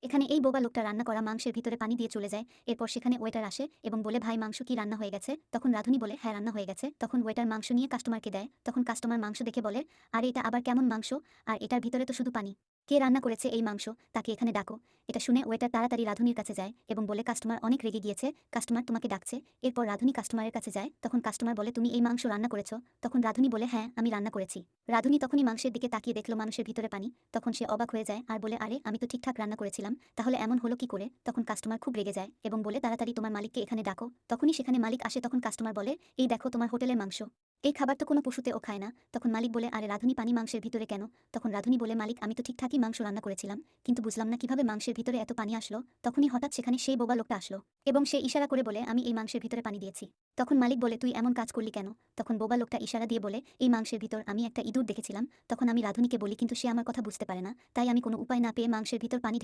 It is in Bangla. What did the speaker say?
এখানে এই বোবা লোকটা রান্না করা মাংসের ভিতরে পানি দিয়ে চলে যায়। এরপর সেখানে ওয়েটার আসে এবং বলে, ভাই মাংস কি রান্না হয়ে গেছে? তখন রাঁধুনি বলে, হ্যাঁ রান্না হয়ে গেছে। তখন ওয়েটার মাংস নিয়ে কাস্টমারকে দেয়। তখন কাস্টমার মাংস দেখে বলে, আরে এটা আবার কেমন মাংস? আর এটার ভিতরে তো শুধু পানি। কে রান্না করেছে এই মাংস? তাকে এখানে ডাকো। এটা শুনে ওয়েটার তাড়াতাড়ি রাঁধুনির কাছে যায় এবং বলে, কাস্টমার অনেক রেগে গিয়েছে, কাস্টমার তোমাকে ডাকছে। এরপর রাঁধুনি কাস্টমারের কাছে যায়। তখন কাস্টমার বলে, তুমি এই মাংস রান্না করেছো? তখন রাঁধুনি বলে, হ্যাঁ আমি রান্না করেছি। রাঁধুনি তখনই মাংসের দিকে তাকিয়ে দেখলো মানুষের ভিতরে পানি। তখন সে অবাক হয়ে যায় আর বলে, আরে আমি তো ঠিকঠাক রান্না করেছিলাম, তাহলে এমন হলো কি করে? তখন কাস্টমার খুব রেগে যায় এবং বলে, তাড়াতাড়ি তোমার মালিককে এখানে ডাকো। তখনই সেখানে মালিক আসে। তখন কাস্টমার বলে, এই দেখো তোমার হোটেলের মাংস। এই খাবার তো কোনো পশুতেও খায় না। তখন মালিক বলে, আরে রাঁধুনি পানি মাংসের ভিতরে কেন? তখন রাঁধুনি বলে, মালিক আমি তো ঠিকঠাকই মাংস রান্না করেছিলাম, কিন্তু বুঝলাম না কিভাবে মাংসের ভিতরে এত পানি আসলো। তখনই হঠাৎ সেখানে সেই বোবা লোকটা আসলো এবং সে ইশারা করে বলে, আমি এই মাংসের ভিতরে পানি দিয়েছি। তখন মালিক বলে, তুই এমন কাজ করলি কেন? তখন বোবা লোকটা ইশারা দিয়ে বলে, এই মাংসের ভিতর আমি একটা ইঁদুর দেখেছিলাম। তখন আমি রাঁধুনিকে বলি, কিন্তু সে আমার কথা বুঝতে পারে না, তাই আমি কোনো উপায় না পেয়ে মাংসের ভিতর পানি ঢেলে